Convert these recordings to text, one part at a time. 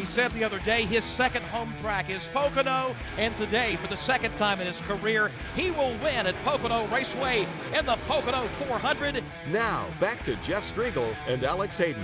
said the other day his second home track is Pocono, and today, for the second time in his career, he will win at Pocono Raceway in the Pocono 400. Now, back to Jeff Striegel and Alex Hayden.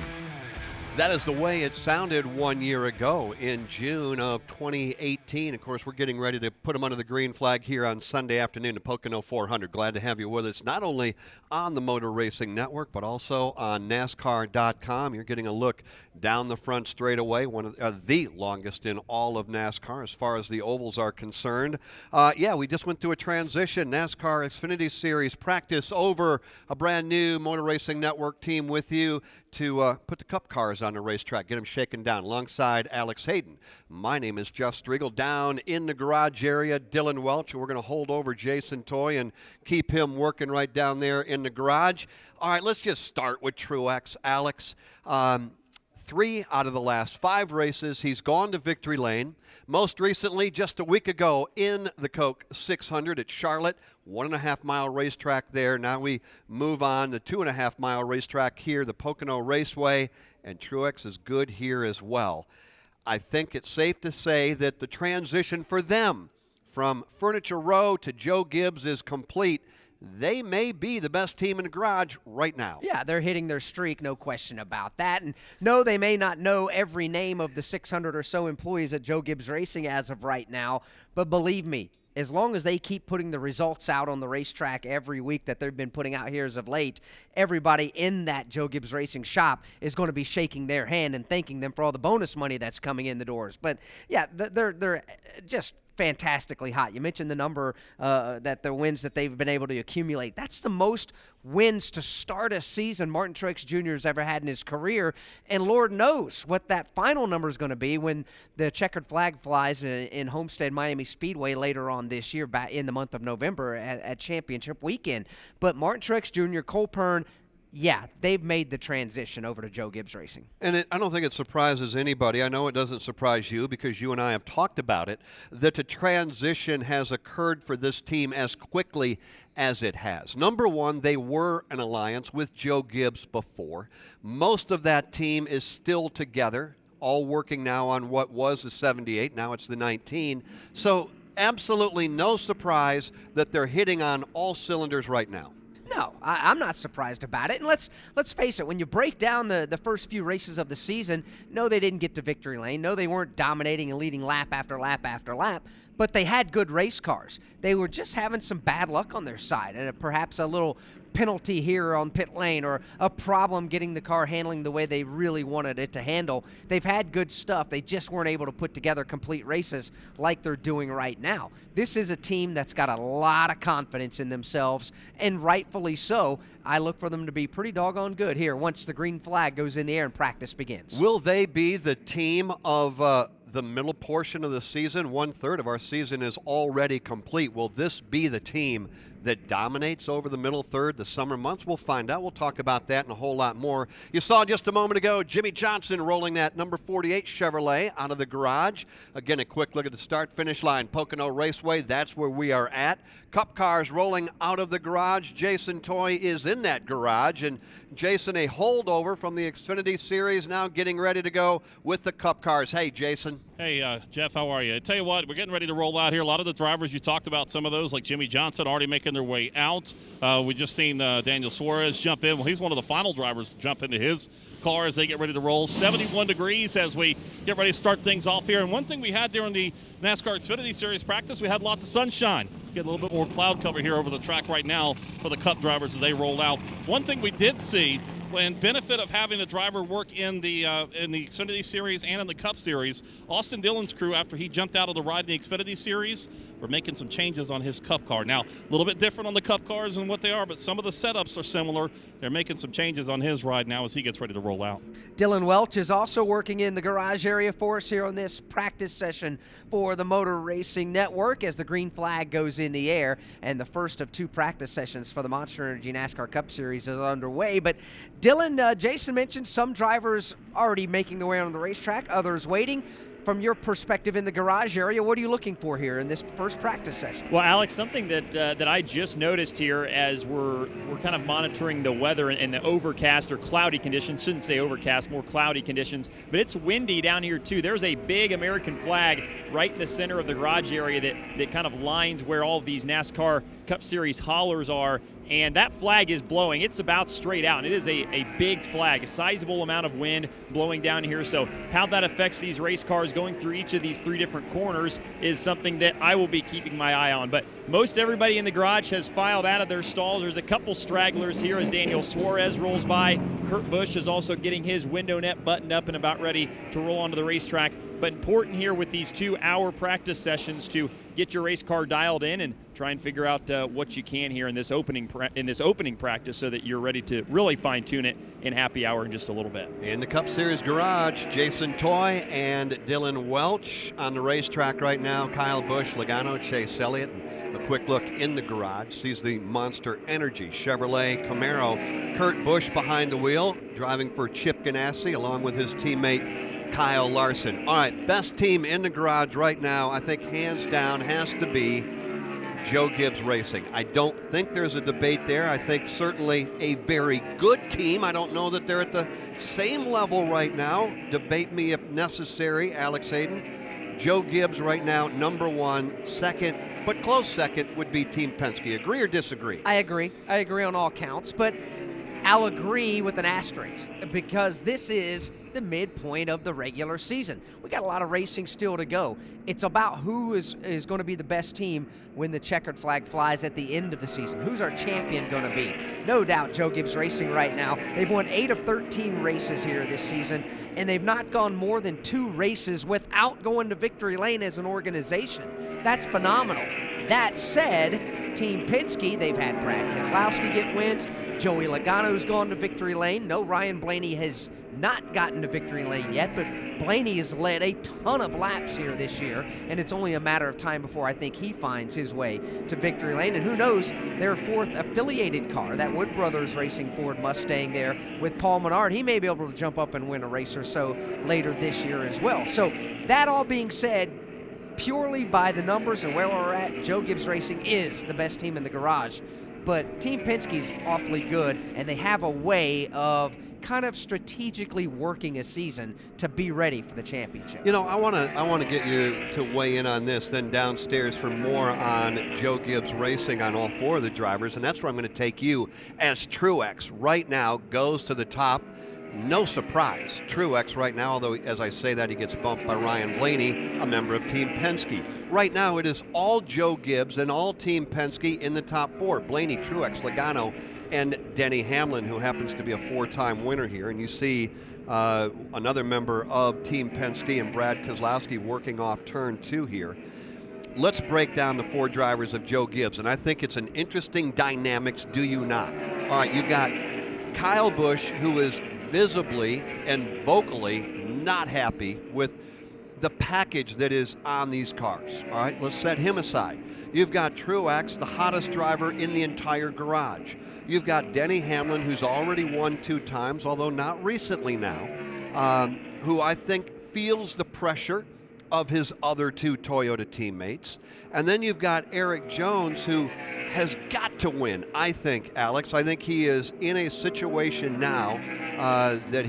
That is the way it sounded 1 year ago in June of 2018. Of course, we're getting ready to put them under the green flag here on Sunday afternoon at Pocono 400. Glad to have you with us, not only on the Motor Racing Network, but also on NASCAR.com. You're getting a look down the front straightaway, one of the longest in all of NASCAR as far as the ovals are concerned. We just went through a transition. NASCAR Xfinity Series practice over. A brand new Motor Racing Network team with you to put the Cup cars on the racetrack, get them shaken down alongside Alex Hayden. My name is Jeff Striegel. Down in the garage area, Dylan Welch, and we're going to hold over Jason Toy and keep him working right down there in the garage. All right, let's just start with Truex. Alex, 3 out of the last 5 races, he's gone to victory lane. Most recently, just a week ago, in the Coke 600 at Charlotte, 1.5-mile racetrack there. Now we move on to 2.5-mile racetrack here, the Pocono Raceway, and Truex is good here as well. I think it's safe to say that the transition for them from Furniture Row to Joe Gibbs is complete. They may be the best team in the garage right now. Yeah, they're hitting their streak, no question about that. And no, they may not know every name of the 600 or so employees at Joe Gibbs Racing as of right now, but believe me, as long as they keep putting the results out on the racetrack every week that they've been putting out here as of late, everybody in that Joe Gibbs Racing shop is going to be shaking their hand and thanking them for all the bonus money that's coming in the doors. But, yeah, they're just fantastically hot. You mentioned the number that the wins that they've been able to accumulate. That's the most wins to start a season Martin Truex Jr. has ever had in his career, and Lord knows what that final number is going to be when the checkered flag flies in Homestead Miami Speedway later on this year, back in the month of November at Championship Weekend. But Martin Truex Jr., Cole Pearn, yeah, they've made the transition over to Joe Gibbs Racing. And I don't think it surprises anybody. I know it doesn't surprise you because you and I have talked about it, that the transition has occurred for this team as quickly as it has. Number one, they were an alliance with Joe Gibbs before. Most of that team is still together, all working now on what was the 78. Now it's the 19. So absolutely no surprise that they're hitting on all cylinders right now. No, I'm not surprised about it. And let's face it, when you break down the first few races of the season, no, they didn't get to victory lane. No, they weren't dominating and leading lap after lap after lap, but they had good race cars. They were just having some bad luck on their side, and perhaps a little penalty here on pit lane or a problem getting the car handling the way they really wanted it to handle. They've had good stuff. They just weren't able to put together complete races like they're doing right now. This is a team that's got a lot of confidence in themselves, and rightfully so. I look for them to be pretty doggone good here once the green flag goes in the air and practice begins. Will they be the team of the middle portion of the season? 1/3 of our season is already complete. Will this be the team that dominates over the middle third, the summer months? We'll find out. We'll talk about that and a whole lot more. You saw just a moment ago Jimmy Johnson rolling that number 48 Chevrolet out of the garage. Again, a quick look at the start-finish line. Pocono Raceway, that's where we are at. Cup cars rolling out of the garage. Jason Toy is in that garage. And Jason, a holdover from the Xfinity Series, now getting ready to go with the Cup cars. Hey, Jason. Hey, Jeff, how are you? I tell you what, we're getting ready to roll out here. A lot of the drivers, you talked about some of those, like Jimmy Johnson, already making their way out. We just seen Daniel Suarez jump in. Well, he's one of the final drivers to jump into his car as they get ready to roll. 71 degrees as we get ready to start things off here. And one thing we had during the NASCAR Xfinity Series practice, we had lots of sunshine. Get a little bit more cloud cover here over the track right now for the Cup drivers as they roll out. One thing we did see, when benefit of having a driver work in the Xfinity Series and in the Cup Series, Austin Dillon's crew, after he jumped out of the ride in the Xfinity Series, we're making some changes on his Cup car. Now, a little bit different on the Cup cars than what they are, but some of the setups are similar. They're making some changes on his ride now as he gets ready to roll out. Dylan Welch is also working in the garage area for us here on this practice session for the Motor Racing Network as the green flag goes in the air, and the first of 2 practice sessions for the Monster Energy NASCAR Cup Series is underway. But Dylan, Jason mentioned some drivers already making their way on the racetrack, others waiting. from your perspective in the garage area, what are you looking for here in this first practice session? Well, Alex, something that I just noticed here as we're kind of monitoring the weather and the overcast or cloudy conditions, shouldn't say overcast, more cloudy conditions, but it's windy down here too. There's a big American flag right in the center of the garage area that kind of lines where all of these NASCAR Cup Series haulers are, and that flag is blowing. It's about straight out, and it is a big flag, a sizable amount of wind blowing down here. So how that affects these race cars going through each of these 3 different corners is something that I will be keeping my eye on. But most everybody in the garage has filed out of their stalls. There's a couple stragglers here as Daniel Suarez rolls by. Kurt Busch is also getting his window net buttoned up and about ready to roll onto the racetrack. But important here with these 2-hour practice sessions to get your race car dialed in and try and figure out what you can here in this opening practice so that you're ready to really fine-tune it in happy hour in just a little bit. In the Cup Series garage, Jason Toy and Dylan Welch on the racetrack right now. Kyle Busch, Logano, Chase Elliott. And a quick look in the garage sees the Monster Energy Chevrolet Camaro. Kurt Busch behind the wheel, driving for Chip Ganassi along with his teammate Kyle Larson. All right, best team in the garage right now, I think hands down has to be Joe Gibbs Racing. I don't think there's a debate there. I think certainly a very good team. I don't know that they're at the same level right now. Debate me if necessary, Alex Hayden. Joe Gibbs right now, number 1. Second, but close second, would be Team Penske. Agree or disagree? I agree. I agree on all counts, but I'll agree with an asterisk because this is the midpoint of the regular season. We got a lot of racing still to go. It's about who is going to be the best team when the checkered flag flies at the end of the season. Who's our champion going to be? No doubt Joe Gibbs Racing right now. They've won 8 of 13 races here this season, and they've not gone more than 2 races without going to victory lane as an organization. That's phenomenal. That said, Team Penske, they've had Brad Keselowski get wins. Joey Logano's gone to victory lane. No, Ryan Blaney has not gotten to victory lane yet, but Blaney has led a ton of laps here this year, and it's only a matter of time before I think he finds his way to victory lane. And who knows, their 4th affiliated car, that Wood Brothers Racing Ford Mustang there with Paul Menard, he may be able to jump up and win a race or so later this year as well. So that all being said, purely by the numbers and where we're at, Joe Gibbs Racing is the best team in the garage. But Team Penske's awfully good, and they have a way of kind of strategically working a season to be ready for the championship. You know, I want to get you to weigh in on this, then downstairs for more on Joe Gibbs Racing on all 4 of the drivers, and that's where I'm going to take you as Truex right now goes to the top. No surprise, Truex right now, although as I say that he gets bumped by Ryan Blaney, a member of Team Penske. Right now it is all Joe Gibbs and all Team Penske in the top 4. Blaney, Truex, Logano, and Denny Hamlin, who happens to be a 4-time winner here. And you see another member of Team Penske and Brad Keselowski working off turn 2 here. Let's break down the 4 drivers of Joe Gibbs, and I think it's an interesting dynamics, do you not? All right, you've got Kyle Busch, who is visibly and vocally not happy with the package that is on these cars. All right, let's set him aside. You've got Truex, the hottest driver in the entire garage. You've got Denny Hamlin, who's already won 2 times, although not recently now, who I think feels the pressure of his other 2 Toyota teammates. And then you've got Erik Jones, who has got to win, I think, Alex. I think he is in a situation now that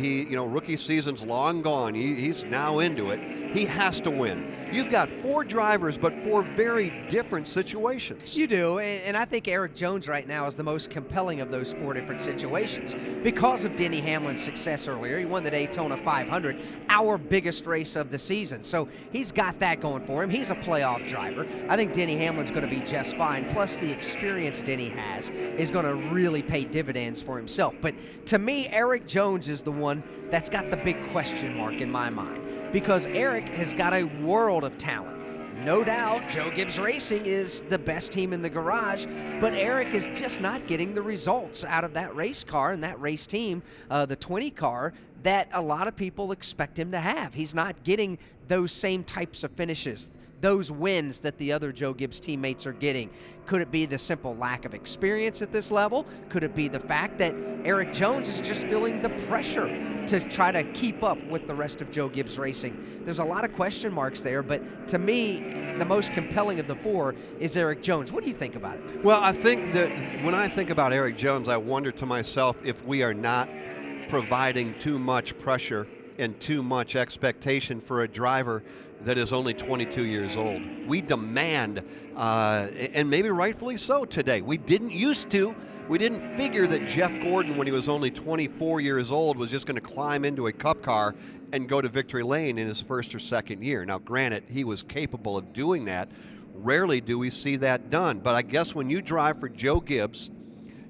rookie season's long gone. He's now into it. He has to win. You've got 4 drivers, but 4 very different situations. You do, and I think Erik Jones right now is the most compelling of those 4 different situations because of Denny Hamlin's success earlier. He won the Daytona 500, our biggest race of the season. So he's got that going for him. He's a playoff driver. I think Denny Hamlin's going to be just fine. Plus, the experience Denny has is going to really pay dividends for himself. But to me, Erik Jones is the one that's got the big question mark in my mind because Erik has got a world of talent. No doubt, Joe Gibbs Racing is the best team in the garage, but Erik is just not getting the results out of that race car and that race team, the 20 car, that a lot of people expect him to have. He's not getting those same types of finishes, those wins that the other Joe Gibbs teammates are getting? Could it be the simple lack of experience at this level? Could it be the fact that Erik Jones is just feeling the pressure to try to keep up with the rest of Joe Gibbs Racing? There's a lot of question marks there, but to me, the most compelling of the four is Erik Jones. What do you think about it? Well, I think that when I think about Erik Jones, I wonder to myself if we are not providing too much pressure and too much expectation for a driver that is only 22 years old. We demand, and maybe rightfully so today. We didn't used to. We didn't figure that Jeff Gordon, when he was only 24 years old, was just going to climb into a Cup car and go to victory lane in his first or second year. Now, granted, he was capable of doing that. Rarely do we see that done. But I guess when you drive for Joe Gibbs,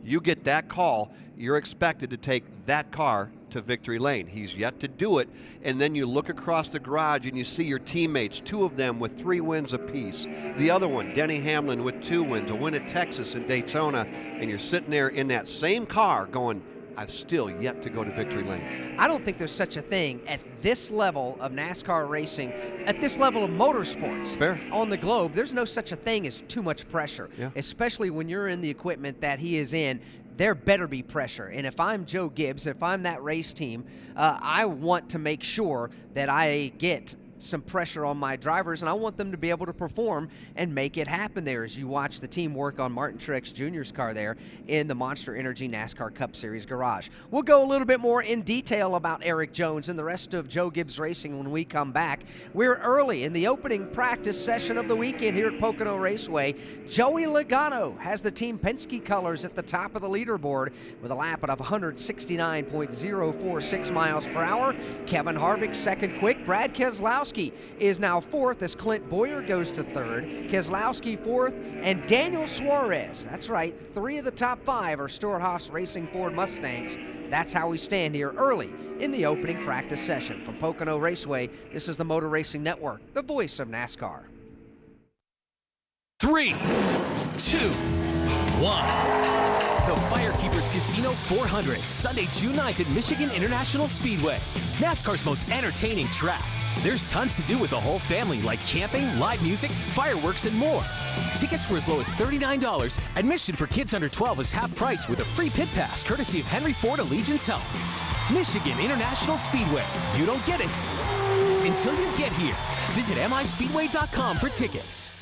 you get that call, you're expected to take that car to victory lane. He's yet to do it, and then you look across the garage and you see your teammates, two of them with 3 wins apiece. The other one, Denny Hamlin, with 2 wins, a win at Texas and Daytona, and you're sitting there in that same car going, I've still yet to go to victory lane. I don't think there's such a thing at this level of NASCAR racing, at this level of motorsports. Fair. On the globe. There's no such a thing as too much pressure, Yeah. especially when you're in the equipment that he is in. There better be pressure. And if I'm Joe Gibbs, if I'm that race team, I want to make sure that I get some pressure on my drivers, and I want them to be able to perform and make it happen there as you watch the team work on Martin Truex Jr.'s car there in the Monster Energy NASCAR Cup Series garage. We'll go a little bit more in detail about Erik Jones and the rest of Joe Gibbs Racing when we come back. We're early in the opening practice session of the weekend here at Pocono Raceway. Joey Logano has the Team Penske colors at the top of the leaderboard with a lap of 169.046 miles per hour. Kevin Harvick second quick. Brad Keselowski is now fourth as Clint Boyer goes to third. Keselowski fourth, and Daniel Suarez. That's right, 3 of the top 5 are Stewart-Haas Racing Ford Mustangs. That's how we stand here early in the opening practice session. From Pocono Raceway, this is the Motor Racing Network, the voice of NASCAR. 3, 2, 1. The Firekeepers Casino 400, Sunday, June 9th at Michigan International Speedway. NASCAR's most entertaining track. There's tons to do with the whole family, like camping, live music, fireworks, and more. Tickets for as low as $39. Admission for kids under 12 is half price with a free pit pass, courtesy of Henry Ford Allegiance Health. Michigan International Speedway. You don't get it until you get here. Visit mispeedway.com for tickets.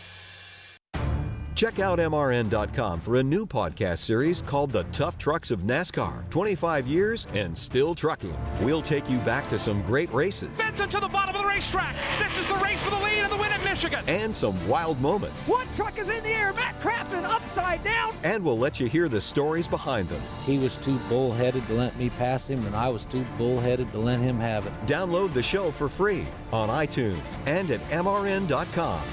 Check out MRN.com for a new podcast series called The Tough Trucks of NASCAR. 25 years and still trucking. We'll take you back to some great races. Benson to the bottom of the racetrack. This is the race for the lead and the win at Michigan. And some wild moments. One truck is in the air. Matt Crafton upside down. And we'll let you hear the stories behind them. He was too bullheaded to let me pass him, and I was too bullheaded to let him have it. Download the show for free on iTunes and at MRN.com.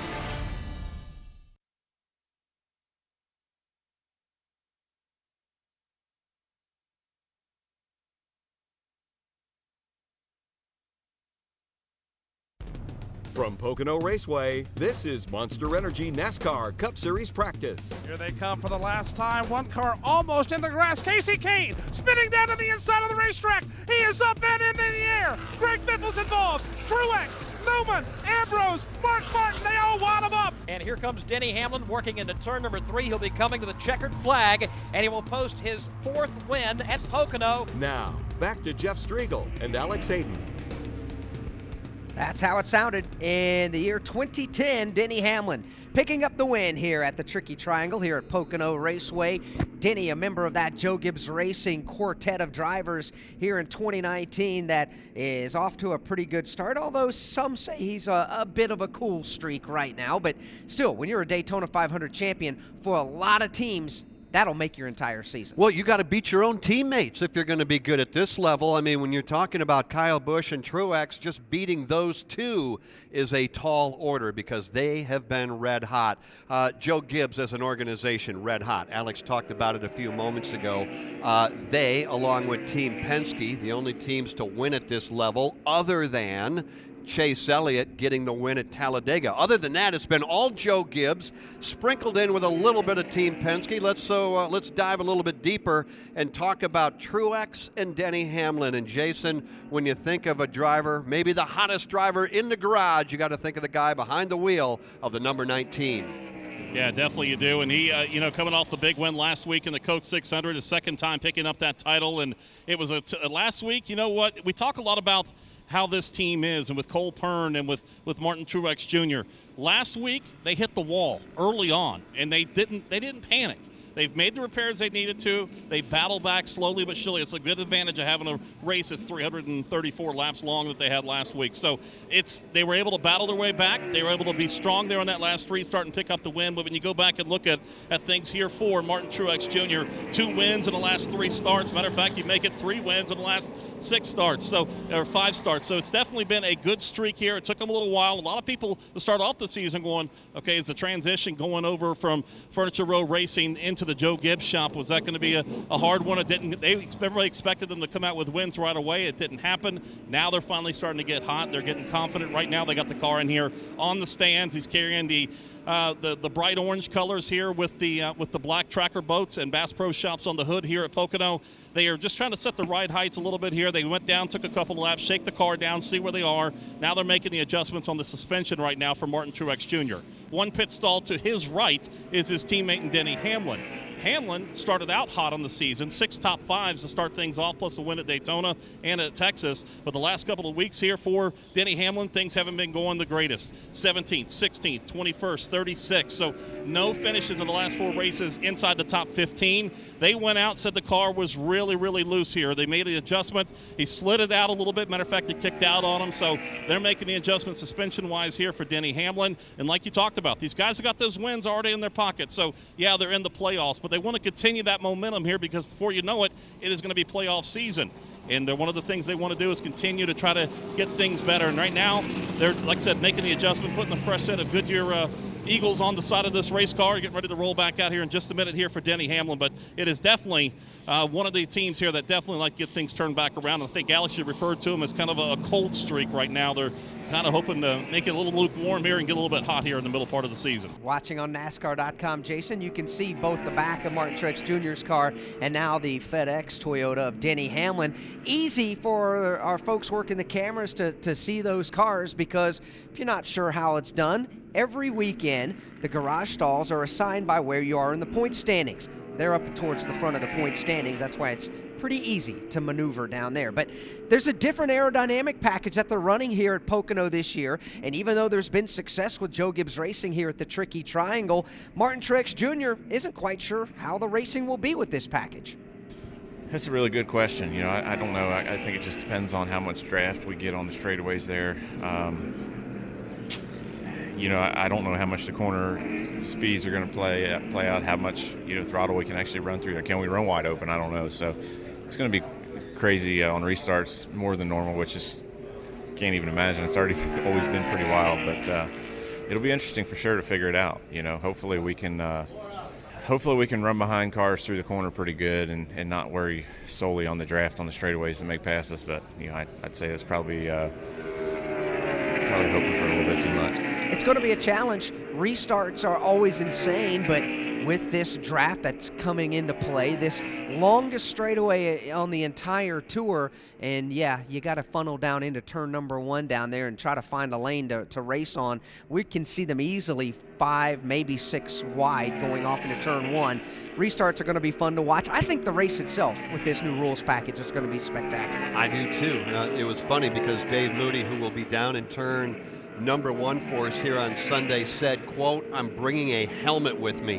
From Pocono Raceway, this is Monster Energy NASCAR Cup Series practice. Here they come for the last time. One car almost in the grass. Casey Kane spinning down to the inside of the racetrack. He is up and in the air. Greg Biffle's involved. Truex, Newman, Ambrose, Mark Martin, they all wad him up. And here comes Denny Hamlin working into turn number 3. He'll be coming to the checkered flag, and he will post his 4th win at Pocono. Now, back to Jeff Striegel and Alex Hayden. That's how it sounded in the year 2010. Denny Hamlin picking up the win here at the Tricky Triangle here at Pocono Raceway. Denny, a member of that Joe Gibbs Racing quartet of drivers here in 2019 that is off to a pretty good start, although some say he's a bit of a cool streak right now. But still, when you're a Daytona 500 champion, for a lot of teams, that'll make your entire season. Well, you got to beat your own teammates if you're going to be good at this level. I mean, when you're talking about Kyle Busch and Truex, just beating those two is a tall order because they have been red hot. Joe Gibbs as an organization, red hot. Alex talked about it a few moments ago. They, along with Team Penske, the only teams to win at this level other than Chase Elliott getting the win at Talladega. Other than that, it's been all Joe Gibbs, sprinkled in with a little bit of Team Penske. Let's dive a little bit deeper and talk about Truex and Denny Hamlin. And Jason, when you think of a driver, maybe the hottest driver in the garage, you got to think of the guy behind the wheel of the number 19. Yeah, definitely you do. And he, coming off the big win last week in the Coke 600, his second time picking up that title. And it was last week, you know what, we talk a lot about how this team is, and with Cole Pern and with Martin Truex Jr. Last week, they hit the wall early on, and they didn't panic. They've made the repairs they needed to. They battle back slowly but surely. It's a good advantage of having a race that's 334 laps long that they had last week. So they were able to battle their way back. They were able to be strong there on that last restart and pick up the win. But when you go back and look at things here for Martin Truex Jr., 2 wins in the last 3 starts. Matter of fact, you make it 3 wins in the last 6 starts, or 5 starts. So it's definitely been a good streak here. It took them a little while. A lot of people to start off the season going, okay, is the transition going over from Furniture Row Racing into the Joe Gibbs shop, was that going to be a hard one? Everybody expected them to come out with wins right away. It didn't happen. Now they're finally starting to get hot. They're getting confident right now. They got the car in here on the stands. He's carrying the bright orange colors here with the black tracker boats and Bass Pro Shops on the hood here at Pocono. They are just trying to set the ride heights a little bit here. They went down, took a couple of laps, shake the car down, see where they are. Now they're making the adjustments on the suspension right now for Martin Truex Jr. One pit stall to his right is his teammate in Denny Hamlin. Hamlin started out hot on the season, 6 top 5s to start things off, plus a win at Daytona and at Texas. But the last couple of weeks here for Denny Hamlin, things haven't been going the greatest. 17th, 16th, 21st, 36th. So no finishes in the last 4 races inside the top 15. They went out, said the car was really, really loose here. They made an adjustment. He slid it out a little bit. Matter of fact, he kicked out on him. So they're making the adjustment suspension-wise here for Denny Hamlin. And like you talked about, these guys have got those wins already in their pocket. So, yeah, they're in the playoffs. But they want to continue that momentum here, because before you know it, it is going to be playoff season. And one of the things they want to do is continue to try to get things better. And right now, they're, like I said, making the adjustment, putting a fresh set of Goodyear Eagles on the side of this race car. Getting ready to roll back out here in just a minute here for Denny Hamlin. But it is definitely one of the teams here that definitely like to get things turned back around. I think Alex should refer to them as kind of a cold streak right now. They're kind of hoping to make it a little lukewarm here and get a little bit hot here in the middle part of the season. Watching on NASCAR.com, Jason, you can see both the back of Martin Truex Jr.'s car and now the FedEx Toyota of Denny Hamlin. Easy for our folks working the cameras to see those cars, because if you're not sure how it's done, every weekend the garage stalls are assigned by where you are in the point standings. They're up towards the front of the point standings. That's why it's pretty easy to maneuver down there. But there's a different aerodynamic package that they're running here at Pocono this year. And even though there's been success with Joe Gibbs Racing here at the Tricky Triangle, Martin Truex Jr. isn't quite sure how the racing will be with this package. That's a really good question. I don't know. I think it just depends on how much draft we get on the straightaways there. I don't know how much the corner speeds are going to play out, how much throttle we can actually run through there. Can we run wide open? I don't know. So it's going to be crazy on restarts, more than normal, which is can't even imagine. It's already always been pretty wild, but it'll be interesting for sure to figure it out. Hopefully we can run behind cars through the corner pretty good and not worry solely on the draft on the straightaways and make passes. But I'd say that's probably hoping for a little bit too much. It's going to be a challenge. Restarts are always insane, but with this draft that's coming into play, this longest straightaway on the entire tour, and yeah, you got to funnel down into turn number 1 down there and try to find a lane to race on. We can see them easily 5, maybe 6 wide going off into turn 1. Restarts are going to be fun to watch. I think the race itself with this new rules package is going to be spectacular. I do too. It was funny because Dave Moody, who will be down in turn number 1 for us here on Sunday, said, quote, "I'm bringing a helmet with me."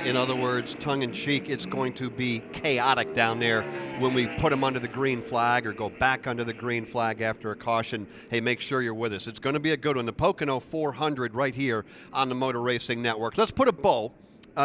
In other words, tongue-in-cheek, it's going to be chaotic down there when we put them under the green flag or go back under the green flag after a caution. Hey, make sure you're with us. It's going to be a good one. The Pocono 400 right here on the Motor Racing Network. Let's put a bow,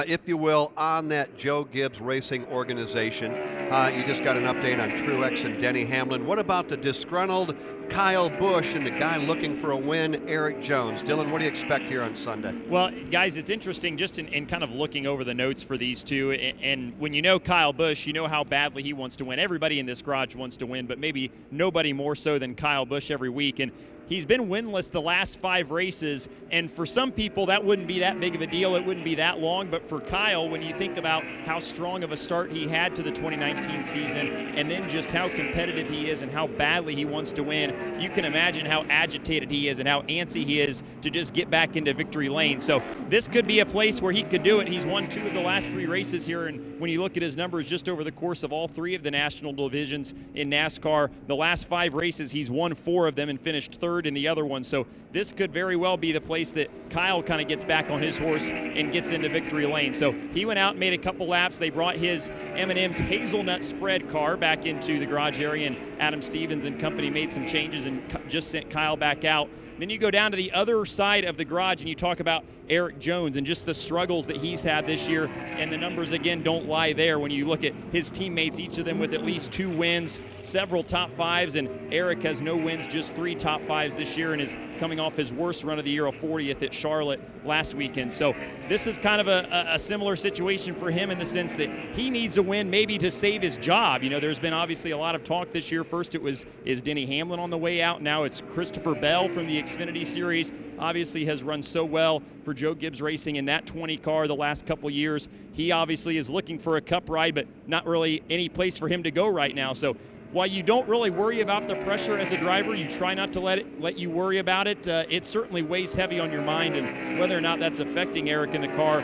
if you will, on that Joe Gibbs Racing organization. You just got an update on Truex and Denny Hamlin. What about the disgruntled Kyle Busch and the guy looking for a win, Erik Jones? Dylan, what do you expect here on Sunday? Well, guys, it's interesting just in kind of looking over the notes for these two. And when you know Kyle Busch, you know how badly he wants to win. Everybody in this garage wants to win, but maybe nobody more so than Kyle Busch every week. And he's been winless the last 5 races, and for some people that wouldn't be that big of a deal. It wouldn't be that long, but for Kyle, when you think about how strong of a start he had to the 2019 season, and then just how competitive he is and how badly he wants to win, you can imagine how agitated he is and how antsy he is to just get back into victory lane. So this could be a place where he could do it. He's won 2 of the last 3 races here, and when you look at his numbers just over the course of all 3 of the national divisions in NASCAR, the last 5 races he's won 4 of them and finished 3rd in the other one. So this could very well be the place that Kyle kind of gets back on his horse and gets into victory lane. So he went out and made a couple laps. They brought his M&M's hazelnut spread car back into the garage area, and Adam Stevens and company made some changes and just sent Kyle back out. Then you go down to the other side of the garage and you talk about Erik Jones and just the struggles that he's had this year, and the numbers again don't lie there when you look at his teammates, each of them with at least 2 wins, several top 5s, and Erik has no wins, just 3 top 5s this year, and is coming off his worst run of the year, a 40th at Charlotte last weekend. So this is kind of a similar situation for him in the sense that he needs a win maybe to save his job. You know, there's been obviously a lot of talk this year. First is Denny Hamlin on the way out. Now it's Christopher Bell from the Xfinity Series. Obviously has run so well for Joe Gibbs Racing in that 20 car the last couple years. He obviously is looking for a cup ride, but not really any place for him to go right now. So while you don't really worry about the pressure as a driver, you try not to let you worry about it. It certainly weighs heavy on your mind, and whether or not that's affecting Erik in the car,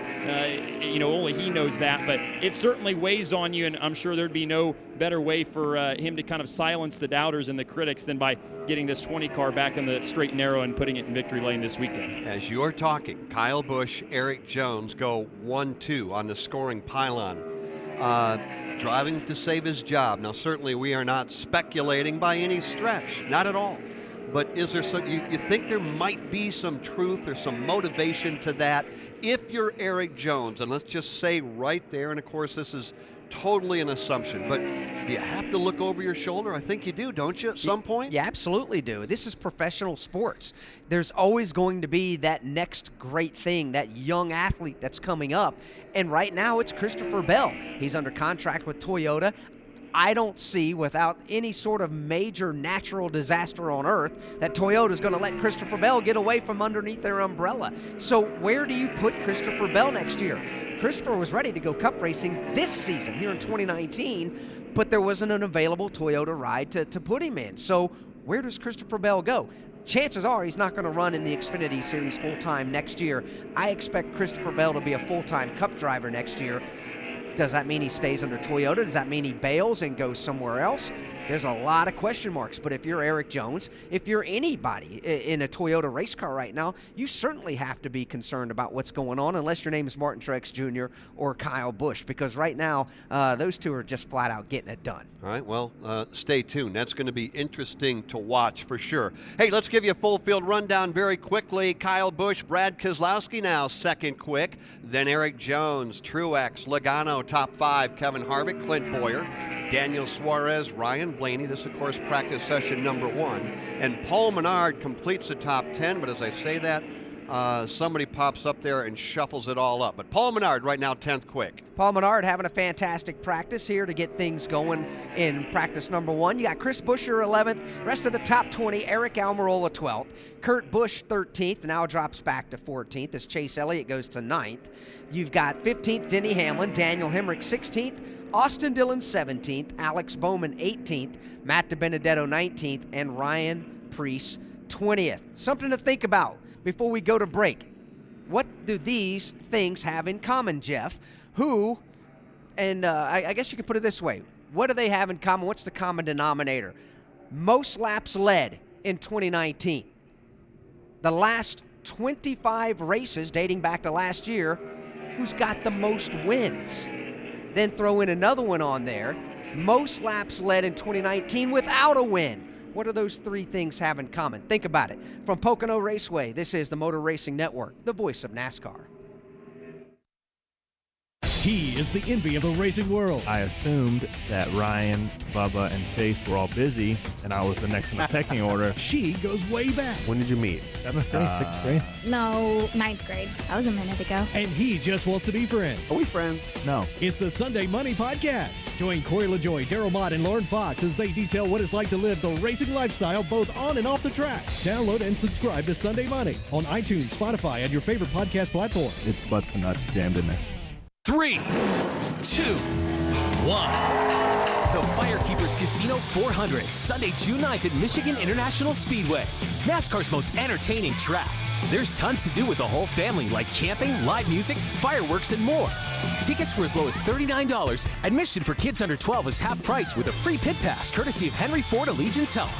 only he knows that. But it certainly weighs on you, and I'm sure there'd be no better way for him to kind of silence the doubters and the critics than by getting this 20 car back in the straight and narrow and putting it in victory lane this weekend. As you're talking, Kyle Busch, Erik Jones go 1-2 on the scoring pylon. Driving to save his job. Now, certainly we are not speculating by any stretch, not at all. But is there some, you think there might be some truth or some motivation to that if you're Erik Jones? And let's just say right there, and of course this is totally an assumption, but do you have to look over your shoulder? I think you do, don't you, at some point? You absolutely do. This is professional sports. There's always going to be that next great thing, that young athlete that's coming up. And right now it's Christopher Bell. He's under contract with Toyota. I don't see, without any sort of major natural disaster on earth, that Toyota is going to let Christopher Bell get away from underneath their umbrella. So where do you put Christopher Bell next year? Christopher was ready to go cup racing this season here in 2019, but there wasn't an available Toyota ride to put him in. So where does Christopher Bell go? Chances are he's not going to run in the Xfinity Series full-time next year. I expect Christopher Bell to be a full-time cup driver next year. Does that mean he stays under Toyota? Does that mean he bails and goes somewhere else? There's a lot of question marks, but if you're Erik Jones, if you're anybody in a Toyota race car right now, you certainly have to be concerned about what's going on, unless your name is Martin Truex Jr. or Kyle Busch, because right now those two are just flat out getting it done. All right, well, stay tuned. That's going to be interesting to watch for sure. Hey, let's give you a full field rundown very quickly. Kyle Busch, Brad Keselowski now second quick, then Erik Jones, Truex, Logano top 5, Kevin Harvick, Clint Boyer, Daniel Suarez, Ryan Blaney. This, of course, practice session number 1. And Paul Menard completes the top 10, but as I say that, somebody pops up there and shuffles it all up. But Paul Menard right now 10th quick. Paul Menard having a fantastic practice here to get things going in practice number 1. You got Chris Buescher 11th, rest of the top 20, Eric Almirola 12th, Kurt Busch 13th, now drops back to 14th as Chase Elliott goes to 9th. You've got 15th Denny Hamlin, Daniel Hemrick 16th, Austin Dillon 17th, Alex Bowman 18th, Matt DiBenedetto 19th, and Ryan Preece 20th. Something to think about before we go to break. What do these things have in common, Jeff? I guess you can put it this way. What do they have in common? What's the common denominator? Most laps led in 2019. The last 25 races dating back to last year, who's got the most wins? Then throw in another one on there. Most laps led in 2019 without a win. What do those 3 things have in common? Think about it. From Pocono Raceway, this is the Motor Racing Network, the voice of NASCAR. He is the envy of the racing world. I assumed that Ryan, Bubba, and Chase were all busy, and I was the next in the pecking order. She goes way back. When did you meet? 7th grade, 6th grade? No, 9th grade. That was a minute ago. And he just wants to be friends. Are we friends? No. It's the Sunday Money Podcast. Join Corey LaJoy, Daryl Mott, and Lauren Fox as they detail what it's like to live the racing lifestyle both on and off the track. Download and subscribe to Sunday Money on iTunes, Spotify, and your favorite podcast platform. It's butts and nuts jammed in there. 3, 2, 1. The Firekeepers Casino 400, Sunday, June 9th at Michigan International Speedway. NASCAR's most entertaining track. There's tons to do with the whole family, like camping, live music, fireworks, and more. Tickets for as low as $39. Admission for kids under 12 is half price with a free pit pass, courtesy of Henry Ford Allegiance Health.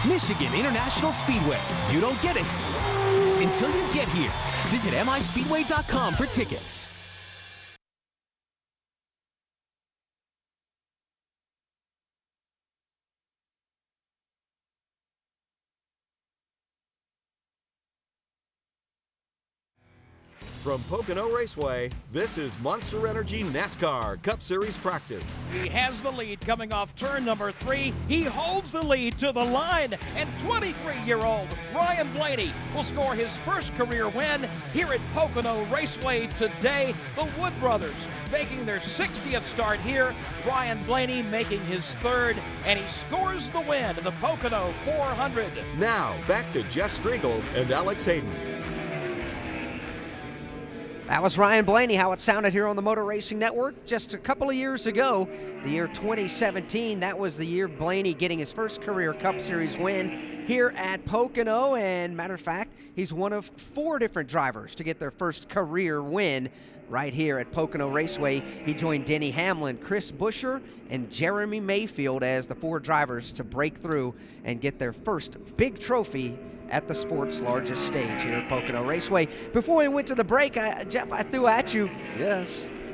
Michigan International Speedway. You don't get it until you get here. Visit mispeedway.com for tickets. From Pocono Raceway, this is Monster Energy NASCAR Cup Series practice. He has the lead coming off turn number 3. He holds the lead to the line, and 23-year-old Ryan Blaney will score his first career win here at Pocono Raceway today. The Wood brothers making their 60th start here. Ryan Blaney making his 3rd, and he scores the win in the Pocono 400. Now, back to Jeff Striegel and Alex Hayden. That was Ryan Blaney, how it sounded here on the Motor Racing Network just a couple of years ago. The year 2017, that was the year Blaney getting his first career Cup Series win here at Pocono. And matter of fact, he's one of 4 different drivers to get their first career win right here at Pocono Raceway. He joined Denny Hamlin, Chris Buescher, and Jeremy Mayfield as the 4 drivers to break through and get their first big trophy at the sport's largest stage here at Pocono Raceway. Before we went to the break, Jeff, I threw at you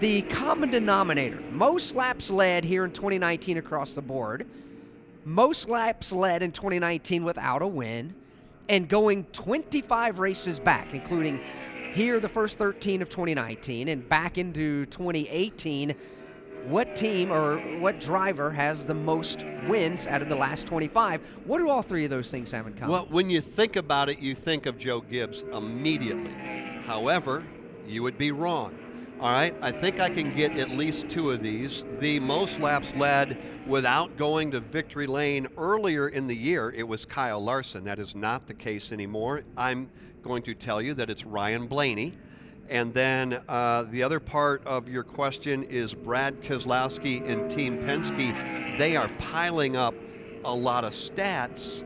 the common denominator. Most laps led here in 2019 across the board. Most laps led in 2019 without a win. And going 25 races back, including here the first 13 of 2019 and back into 2018, what team or what driver has the most wins out of the last 25? What do all 3 of those things have in common? Well, when you think about it, you think of Joe Gibbs immediately. However, you would be wrong. All right, I think I can get at least 2 of these. The most laps led without going to victory lane earlier in the year, it was Kyle Larson. That is not the case anymore. I'm going to tell you that it's Ryan Blaney. And then the other part of your question is Brad Keselowski and Team Penske. They are piling up a lot of stats.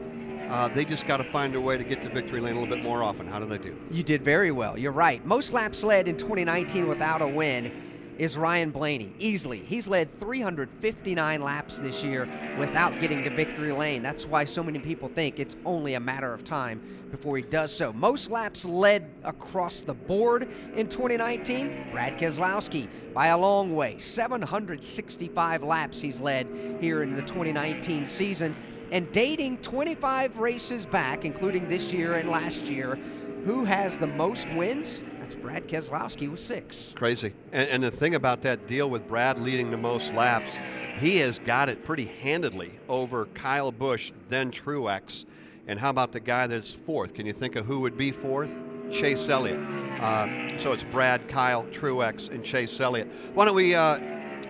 They just got to find a way to get to victory lane a little bit more often. How did I do? You did very well. You're right. Most laps led in 2019 without a win is Ryan Blaney, easily. He's led 359 laps this year without getting to victory lane. That's why so many people think it's only a matter of time before he does so. Most laps led across the board in 2019, Brad Keselowski by a long way. 765 laps he's led here in the 2019 season. And dating 25 races back, including this year and last year, who has the most wins? That's Brad Keselowski with 6. Crazy. And the thing about that deal with Brad leading the most laps, he has got it pretty handedly over Kyle Busch, then Truex. And how about the guy that's 4th? Can you think of who would be 4th? Chase Elliott. So it's Brad, Kyle, Truex, and Chase Elliott. Why don't we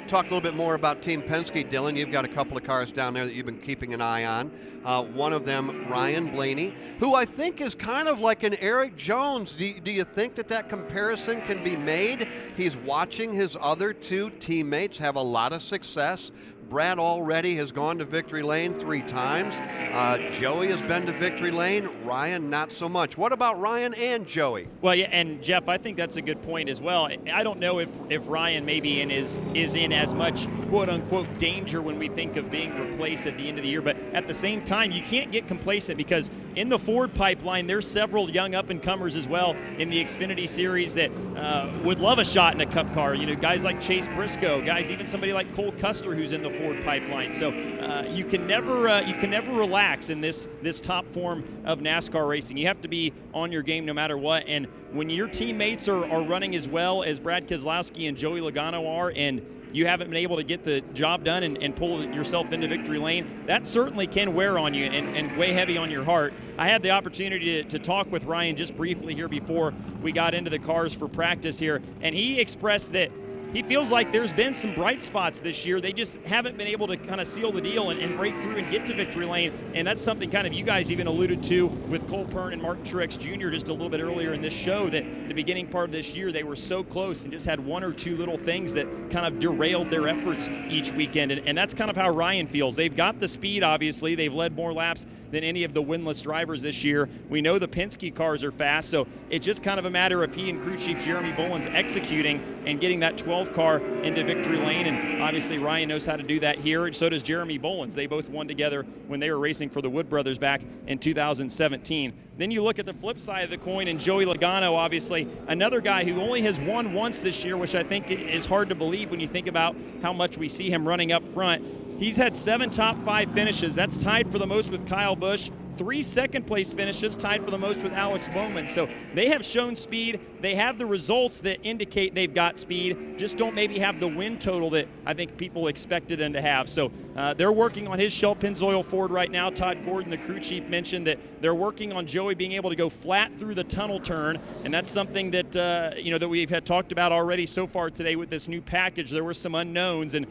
talk a little bit more about Team Penske, Dylan? You've got a couple of cars down there that you've been keeping an eye on. One of them, Ryan Blaney, who I think is kind of like an Erik Jones. Do you think that comparison can be made? He's watching his other 2 teammates have a lot of success. Brad already has gone to victory lane 3 times. Joey has been to victory lane. Ryan, not so much. What about Ryan and Joey? Well, yeah, and Jeff, I think that's a good point as well. I don't know if Ryan maybe is in as much quote-unquote danger when we think of being replaced at the end of the year, but at the same time, you can't get complacent because in the Ford pipeline, there's several young up-and-comers as well in the Xfinity Series that would love a shot in a Cup car. You know, guys like Chase Briscoe, guys, even somebody like Cole Custer who's in the Ford Ford pipeline. So you can never relax in this top form of NASCAR racing. You have to be on your game no matter what. And when your teammates are running as well as Brad Keselowski and Joey Logano are, and you haven't been able to get the job done and pull yourself into victory lane, that certainly can wear on you and weigh heavy on your heart. I had the opportunity to talk with Ryan just briefly here before we got into the cars for practice here, and he expressed that he feels like there's been some bright spots this year. They just haven't been able to kind of seal the deal and break through and get to victory lane. And that's something kind of you guys even alluded to with Cole Pearn and Martin Truex Jr. just a little bit earlier in this show, that the beginning part of this year they were so close and just had one or two little things that kind of derailed their efforts each weekend. And that's kind of how Ryan feels. They've got the speed, obviously. They've led more laps than any of the winless drivers this year. We know the Penske cars are fast, so it's just kind of a matter of he and crew chief Jeremy Bullins executing and getting that 12 car into victory lane. And obviously Ryan knows how to do that here, and so does Jeremy Bullins. They both won together when they were racing for the Wood brothers back in 2017. Then you look at the flip side of the coin, and Joey Logano, obviously another guy who only has won once this year, which I think is hard to believe when you think about how much we see him running up front. He's had 7 top 5 finishes. That's tied for the most with Kyle Busch. 3 second-place finishes, tied for the most with Alex Bowman. So they have shown speed. They have the results that indicate they've got speed, just don't maybe have the win total that I think people expected them to have. So they're working on his Shell Pennzoil Ford right now. Todd Gordon, the crew chief, mentioned that they're working on Joey being able to go flat through the tunnel turn, and that's something that that we've had talked about already so far today with this new package. There were some unknowns, and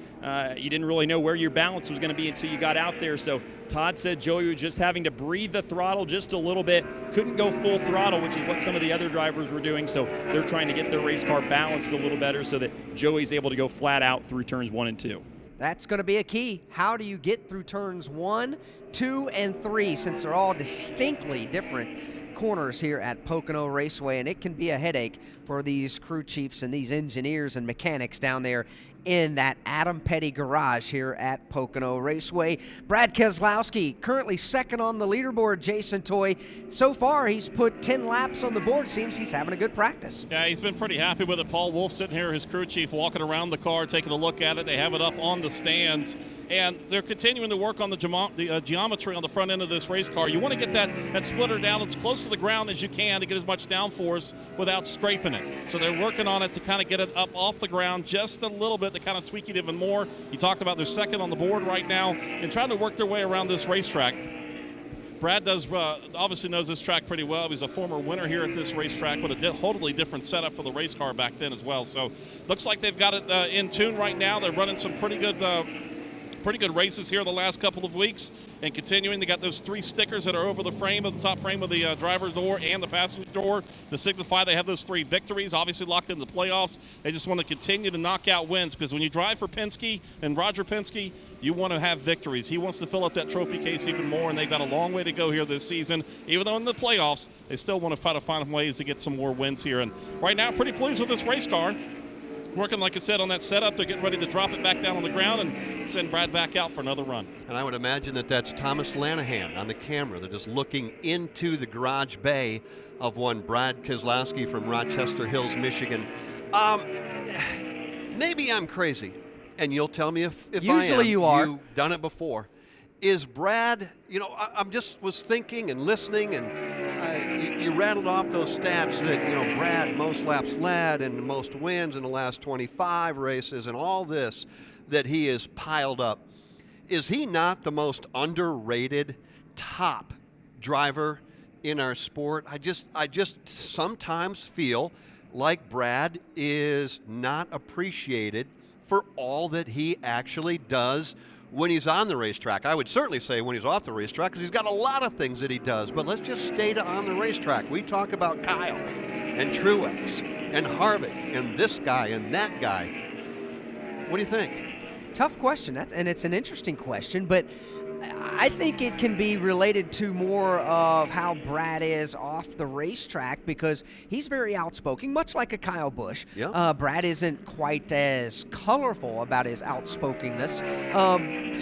you didn't really know where your balance was going to be until you got out there. So Todd said Joey was just having to breathe the throttle just a little bit, couldn't go full throttle, which is what some of the other drivers were doing. So they're trying to get their race car balanced a little better so that Joey's able to go flat out through turns 1 and 2. That's going to be a key. How do you get through turns 1, 2, and 3, since they're all distinctly different corners here at Pocono Raceway, and it can be a headache for these crew chiefs and these engineers and mechanics down there in that Adam Petty garage here at Pocono Raceway. Brad Keselowski currently second on the leaderboard, Jason Toy. So far, he's put 10 laps on the board. Seems he's having a good practice. Yeah, he's been pretty happy with it. Paul Wolf sitting here, his crew chief, walking around the car, taking a look at it. They have it up on the stands, and they're continuing to work on the geometry on the front end of this race car. You want to get that splitter down as close to the ground as you can to get as much downforce without scraping it. So they're working on it to kind of get it up off the ground just a little bit to kind of tweak it even more. He talked about their second on the board right now and trying to work their way around this racetrack. Brad does obviously knows this track pretty well. He's a former winner here at this racetrack with a totally different setup for the race car back then as well. So looks like they've got it in tune right now. They're running some pretty good races here the last couple of weeks and continuing. They got those 3 stickers that are over the frame of the top frame of the driver's door and the passenger door to signify they have those 3 victories, obviously locked in the playoffs. They just want to continue to knock out wins, because when you drive for Penske and Roger Penske, you want to have victories. He wants to fill up that trophy case even more, and they've got a long way to go here this season. Even though in the playoffs, they still want to try to find ways to get some more wins here. And right now, pretty pleased with this race car. Working, like I said, on that setup. They're getting ready to drop it back down on the ground and send Brad back out for another run. And I would imagine that that's Thomas Lanahan on the camera that is looking into the garage bay of one Brad Keselowski from Rochester Hills, Michigan. Maybe I'm crazy, and you'll tell me if Usually I am. you are. You've done it before. Is Brad, I'm just was thinking and listening, and you rattled off those stats that, Brad most laps led and most wins in the last 25 races and all this that he is piled up. Is he not the most underrated top driver in our sport? I just sometimes feel like Brad is not appreciated for all that he actually does when he's on the racetrack. I would certainly say when he's off the racetrack, because he's got a lot of things that he does. But let's just stay on the racetrack. We talk about Kyle and Truex and Harvick and this guy and that guy. What do you think? Tough question, and it's an interesting question, but I think it can be related to more of how Brad is off the racetrack because he's very outspoken, much like a Kyle Busch. Yep. Brad isn't quite as colorful about his outspokenness.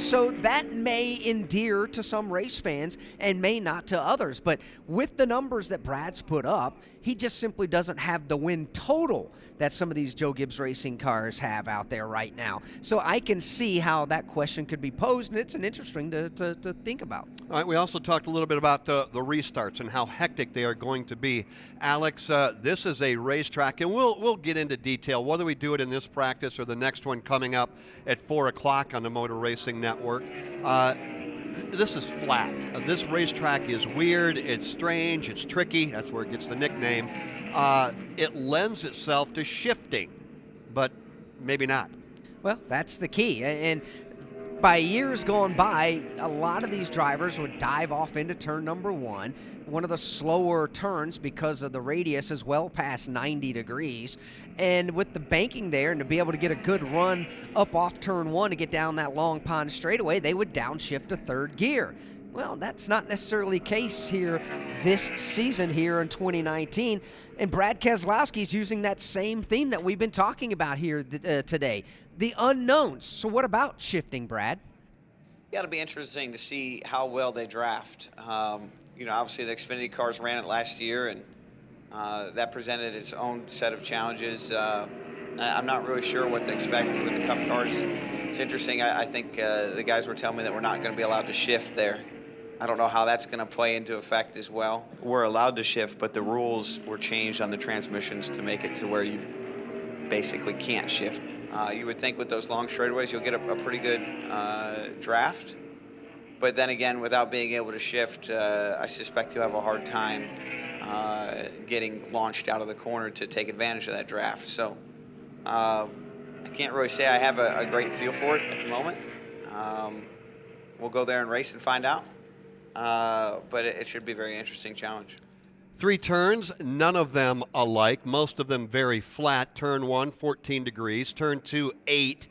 So that may endear to some race fans and may not to others. But with the numbers that Brad's put up, he just simply doesn't have the win total that some of these Joe Gibbs Racing cars have out there right now. So I can see how that question could be posed, and it's an interesting to think about. All right, we also talked a little bit about the restarts and how hectic they are going to be. Alex, this is a racetrack, and we'll get into detail, whether we do it in this practice or the next one coming up at 4 o'clock on the Motor Racing Network. This is flat. This racetrack is weird, it's strange, it's tricky. That's where it gets the nickname. It lends itself to shifting, but maybe not. Well, that's the key. And by years gone by, a lot of these drivers would dive off into turn number 1, one of the slower turns because of the radius is well past 90 degrees. And with the banking there and to be able to get a good run up off turn 1 to get down that long pond straightaway, they would downshift to third gear. Well, that's not necessarily the case here this season here in 2019. And Brad Keselowski is using that same theme that we've been talking about here today, the unknowns. So what about shifting, Brad? Yeah, it'll be interesting to see how well they draft. Obviously the Xfinity cars ran it last year, and that presented its own set of challenges. I'm not really sure what to expect with the Cup cars. It's interesting. I think the guys were telling me that we're not going to be allowed to shift there. I don't know how that's going to play into effect as well. We're allowed to shift, but the rules were changed on the transmissions to make it to where you basically can't shift. You would think with those long straightaways you'll get a pretty good draft. But then again, without being able to shift, I suspect you'll have a hard time getting launched out of the corner to take advantage of that draft. So I can't really say I have a great feel for it at the moment. We'll go there and race and find out. But it should be a very interesting challenge. 3 turns, none of them alike, most of them very flat. Turn 1, 14 degrees. Turn 2, 8.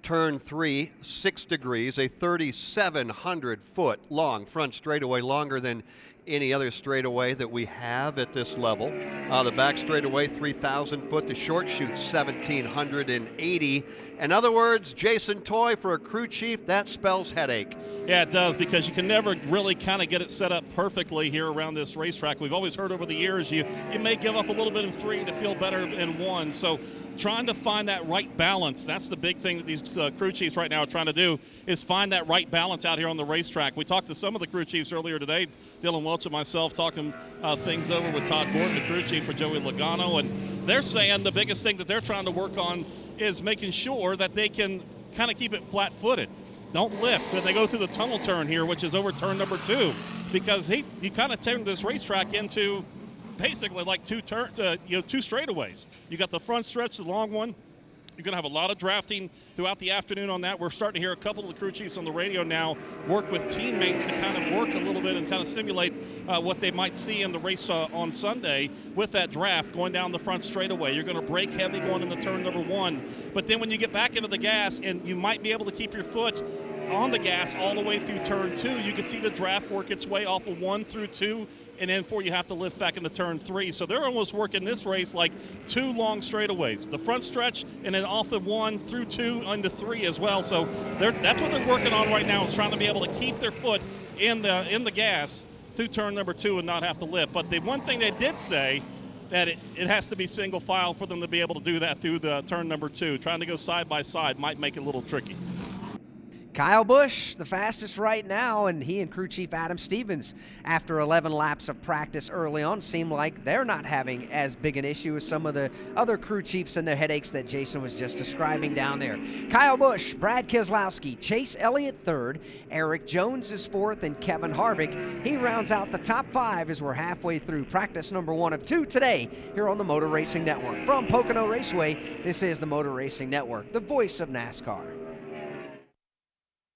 Turn 3, 6 degrees. A 3,700-foot long front straightaway, longer than any other straightaway that we have at this level. The back straightaway, 3,000 foot. The short chute, 1,780. In other words, Jason Toy, for a crew chief, that spells headache. Yeah, it does, because you can never really kind of get it set up perfectly here around this racetrack. We've always heard over the years you may give up a little bit in 3 to feel better in 1. So trying to find that right balance, that's the big thing that these crew chiefs right now are trying to do, is find that right balance out here on the racetrack. We talked to some of the crew chiefs earlier today, Dylan Welch and myself, talking things over with Todd Gordon, the crew chief for Joey Logano, and they're saying the biggest thing that they're trying to work on is making sure that they can kind of keep it flat-footed. Don't lift when they go through the tunnel turn here, which is over turn number 2, because you kind of turned this racetrack into basically like two straightaways. You got the front stretch, the long one. You're going to have a lot of drafting throughout the afternoon on that. We're starting to hear a couple of the crew chiefs on the radio now work with teammates to kind of work a little bit and kind of simulate what they might see in the race on Sunday with that draft going down the front straightaway. You're going to brake heavy going into turn number 1. But then when you get back into the gas, and you might be able to keep your foot on the gas all the way through turn 2, you can see the draft work its way off of 1 through 2. And then 4, you have to lift back into turn 3. So they're almost working this race like 2 long straightaways. The front stretch, and then off of 1 through 2 into 3 as well. So that's what they're working on right now, is trying to be able to keep their foot in the gas through turn number 2 and not have to lift. But the one thing they did say, that it has to be single file for them to be able to do that through the turn number 2. Trying to go side by side might make it a little tricky. Kyle Busch, the fastest right now, and he and crew chief Adam Stevens, after 11 laps of practice early on, seem like they're not having as big an issue as some of the other crew chiefs and their headaches that Jason was just describing down there. Kyle Busch, Brad Keselowski, Chase Elliott third, Erik Jones is fourth, and Kevin Harvick. He rounds out the top 5 as we're halfway through practice number 1 of 2 today here on the Motor Racing Network. From Pocono Raceway, this is the Motor Racing Network, the voice of NASCAR.